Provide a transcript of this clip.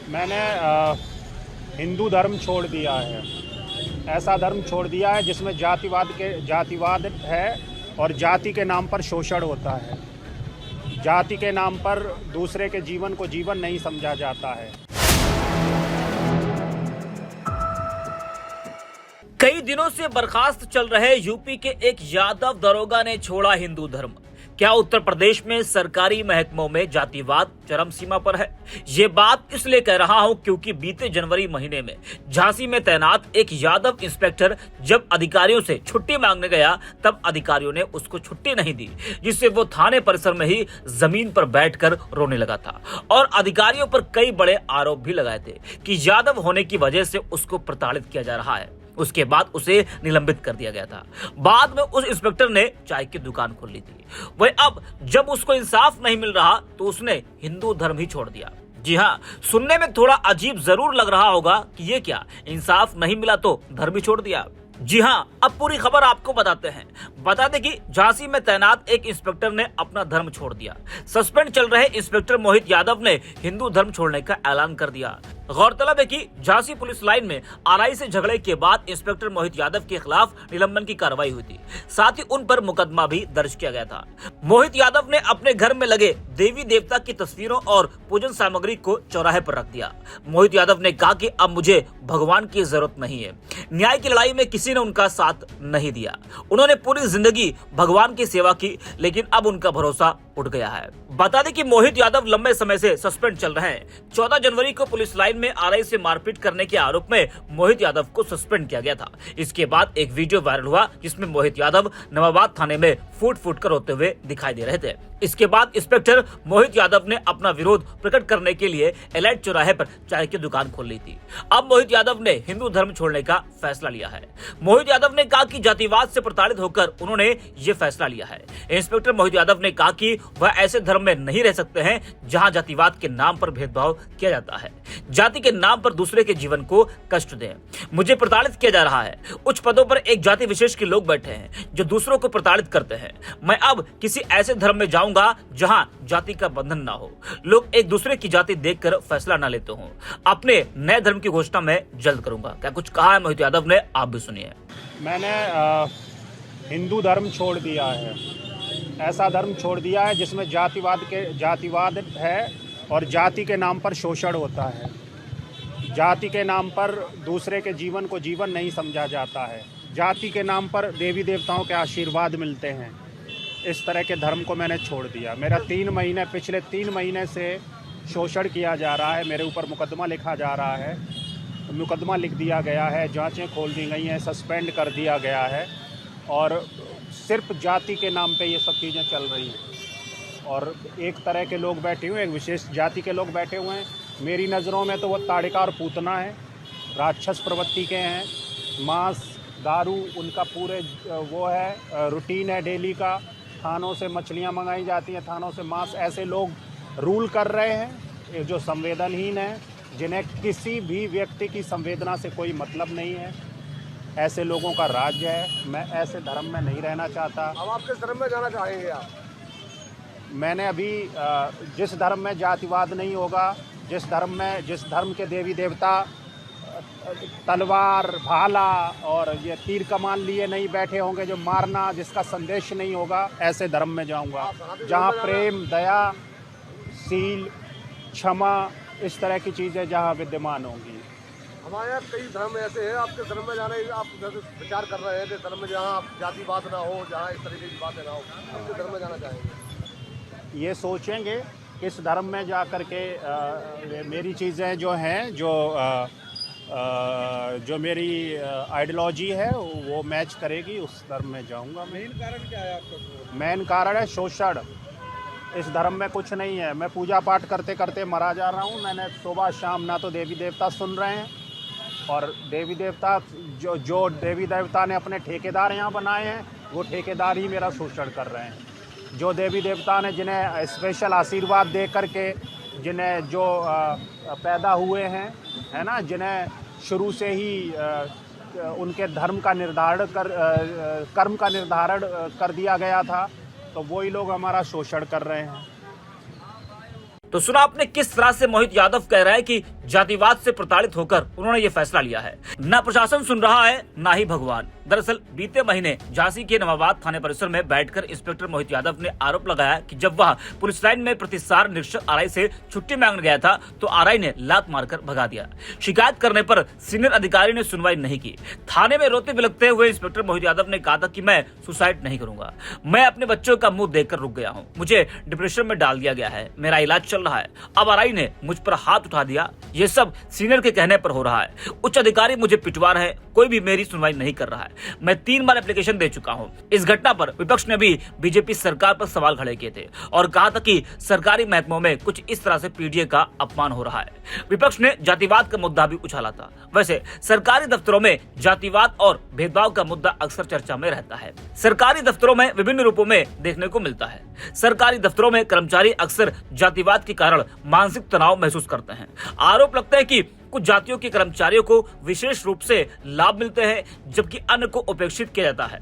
मैंने हिंदू धर्म छोड़ दिया है। ऐसा धर्म छोड़ दिया है जिसमें जातिवाद है और जाति के नाम पर शोषण होता है। जाति के नाम पर दूसरे के जीवन को जीवन नहीं समझा जाता है। कई दिनों से बर्खास्त चल रहे यूपी के एक यादव दरोगा ने छोड़ा हिंदू धर्म। क्या उत्तर प्रदेश में सरकारी महकमों में जातिवाद चरम सीमा पर है? ये बात इसलिए कह रहा हूं क्योंकि बीते जनवरी महीने में झांसी में तैनात एक यादव इंस्पेक्टर जब अधिकारियों से छुट्टी मांगने गया तब अधिकारियों ने उसको छुट्टी नहीं दी, जिससे वो थाने परिसर में ही जमीन पर बैठकर रोने लगा था और अधिकारियों पर कई बड़े आरोप भी लगाए थे कि यादव होने की वजह से उसको प्रताड़ित किया जा रहा है। उसके बाद उसे निलंबित कर दिया गया था। बाद में उस इंस्पेक्टर ने चाय की दुकान खोल ली थी। वह अब जब उसको इंसाफ नहीं मिल रहा तो उसने हिंदू धर्म ही छोड़ दिया। जी हाँ, सुनने में थोड़ा अजीब जरूर लग रहा होगा कि ये क्या, इंसाफ नहीं मिला तो धर्म ही छोड़ दिया। जी हाँ, अब पूरी खबर आपको बताते हैं। बता दें कि झांसी में तैनात एक इंस्पेक्टर ने अपना धर्म छोड़ दिया। सस्पेंड चल रहे इंस्पेक्टर मोहित यादव ने हिंदू धर्म छोड़ने का ऐलान कर दिया। गौरतलब है कि झांसी पुलिस लाइन में आरआई से झगड़े के बाद इंस्पेक्टर मोहित यादव के खिलाफ निलंबन की कार्रवाई हुई थी। साथ ही उन पर मुकदमा भी दर्ज किया गया था। मोहित यादव ने अपने घर में लगे देवी देवता की तस्वीरों और पूजन सामग्री को चौराहे पर रख दिया। मोहित यादव ने कहा कि अब मुझे भगवान की जरूरत नहीं है। न्याय की लड़ाई में किसी ने उनका साथ नहीं दिया। उन्होंने पूरी जिंदगी भगवान की सेवा की, लेकिन अब उनका भरोसा उठ गया है। बता दें कि मोहित यादव लंबे समय से सस्पेंड चल रहे हैं। 14 जनवरी को पुलिस लाइन में आरआई से मारपीट करने के आरोप में मोहित यादव को सस्पेंड किया गया था। इसके बाद एक वीडियो वायरल हुआ जिसमें मोहित यादव नवाबाद थाने में फूट फूट कर रोते हुए दिखाई दे रहे थे। इसके बाद इंस्पेक्टर मोहित यादव ने अपना विरोध प्रकट करने के लिए एलाइट चौराहे पर चाय की दुकान खोल ली थी। अब मोहित यादव ने हिंदू धर्म छोड़ने का फैसला लिया है। मोहित यादव ने कहा कि जातिवाद से प्रताड़ित होकर उन्होंने ये फैसला लिया है। इंस्पेक्टर मोहित यादव ने कहा कि वह ऐसे धर्म में नहीं रह सकते हैं जहां जातिवाद के नाम पर भेदभाव किया जाता है, जाति के नाम पर दूसरे के जीवन को कष्ट दें। मुझे प्रताड़ित किया जा रहा है। उच्च पदों पर एक जाति विशेष के लोग बैठे हैं जो दूसरों को प्रताड़ित करते हैं। मैं अब किसी ऐसे धर्म में जाऊंगा जहां जाति का बंधन ना हो, लोग एक दूसरे की जाति देखकर फैसला ना लेते हो। अपने नए धर्म की घोषणा मैं जल्द करूंगा। क्या कुछ कहा है मोहित यादव ने, आप भी सुनिए। मैंने हिंदू धर्म छोड़ दिया है। ऐसा धर्म छोड़ दिया है जिसमें जातिवाद है और जाति के नाम पर शोषण होता है। जाति के नाम पर दूसरे के जीवन को जीवन नहीं समझा जाता है। जाति के नाम पर देवी देवताओं के आशीर्वाद मिलते हैं। इस तरह के धर्म को मैंने छोड़ दिया। मेरा पिछले 3 महीने से शोषण किया जा रहा है। मेरे ऊपर मुकदमा लिखा जा रहा है, मुकदमा लिख दिया गया है, जांचें खोल दी गई हैं, सस्पेंड कर दिया गया है और सिर्फ जाति के नाम पे ये सब चीज़ें चल रही हैं। और एक तरह के लोग बैठे हुए हैं, एक विशेष जाति के लोग बैठे हुए हैं। मेरी नज़रों में तो वो ताड़िका और पूतना है, राक्षस प्रवृत्ति के हैं। मांस दारू उनका पूरे वो है, रूटीन है डेली का। थानों से मछलियाँ मंगाई जाती हैं, थानों से मांस। ऐसे लोग रूल कर रहे हैं जो संवेदनहीन है, जिन्हें किसी भी व्यक्ति की संवेदना से कोई मतलब नहीं है। ऐसे लोगों का राज्य है। मैं ऐसे धर्म में नहीं रहना चाहता। अब आप किस धर्म में जाना चाहेंगे आप? मैंने अभी जिस धर्म में जातिवाद नहीं होगा, जिस धर्म के देवी देवता तलवार भाला और ये तीर कमान लिए नहीं बैठे होंगे, जो मारना जिसका संदेश नहीं होगा, ऐसे धर्म में जाऊंगा जहां प्रेम, दया, शील, क्षमा, इस तरह की चीज़ें जहां विद्यमान होंगी। हमारे यहाँ कई धर्म ऐसे हैं, आपके धर्म में जाने आप विचार कर रहे हैं कि धर्म में जहाँ जातिवाद ना हो, जहाँ इस तरीके की बातें ना हो, आपके धर्म में जाना चाहेंगे? ये सोचेंगे किस धर्म में जा कर के मेरी चीज़ें जो हैं, जो मेरी आइडियोलॉजी है वो मैच करेगी, उस धर्म में जाऊंगा। मेन कारण क्या है आपका? मेन कारण है शोषण। इस धर्म में कुछ नहीं है। मैं पूजा पाठ करते करते मरा जा रहा हूँ। मैंने सुबह शाम ना तो देवी देवता सुन रहे हैं, और देवी देवता जो देवी देवता ने अपने ठेकेदार यहाँ बनाए हैं, वो ठेकेदार ही मेरा शोषण कर रहे हैं। जो देवी देवता ने जिन्हें स्पेशल आशीर्वाद दे करके, जिन्हें जो पैदा हुए हैं, है ना, जिन्हें शुरू से ही उनके धर्म का निर्धारण कर्म का निर्धारण कर दिया गया था, तो वही लोग हमारा शोषण कर रहे हैं। तो सुना आपने किस तरह से मोहित यादव कह रहे हैं कि जातिवाद से प्रताड़ित होकर उन्होंने ये फैसला लिया है। न प्रशासन सुन रहा है न ही भगवान। दरअसल बीते महीने झांसी के नवाबाद थाने परिसर में बैठकर इंस्पेक्टर मोहित यादव ने आरोप लगाया कि जब वह पुलिस लाइन में प्रतिसार निरीक्षक आरआई से छुट्टी मांगने गया था तो आरआई ने लात मारकर भगा दिया। शिकायत करने पर सीनियर अधिकारी ने सुनवाई नहीं की। थाने में रोते बिलखते हुए इंस्पेक्टर मोहित यादव ने कहा था कि मैं सुसाइड नहीं करूंगा, मैं अपने बच्चों का मुंह देखकर रुक गया हूँ, मुझे डिप्रेशन में डाल दिया गया है, मेरा इलाज चल रहा है। अब आरआई ने मुझ पर हाथ उठा दिया। ये सब सीनियर के कहने पर हो रहा है। उच्च अधिकारी मुझे पिटवा रहे हैं, कोई भी मेरी सुनवाई नहीं कर रहा है। मैं 3 बार एप्लीकेशन दे चुका हूं। इस घटना पर विपक्ष ने भी बीजेपी सरकार पर सवाल खड़े किए थे और कहा था कि सरकारी महकमों में कुछ इस तरह से पीडीए का अपमान हो रहा है। विपक्ष ने जातिवाद का मुद्दा भी उछाला था। वैसे सरकारी दफ्तरों में जातिवाद और भेदभाव का मुद्दा अक्सर चर्चा में रहता है। सरकारी दफ्तरों में विभिन्न रूपों में देखने को मिलता है। सरकारी दफ्तरों में कर्मचारी अक्सर जातिवाद के कारण मानसिक तनाव महसूस करते हैं। आरोप लगता है कि कुछ जातियों के कर्मचारियों को विशेष रूप से लाभ मिलते हैं जबकि अन्य को उपेक्षित किया जाता है।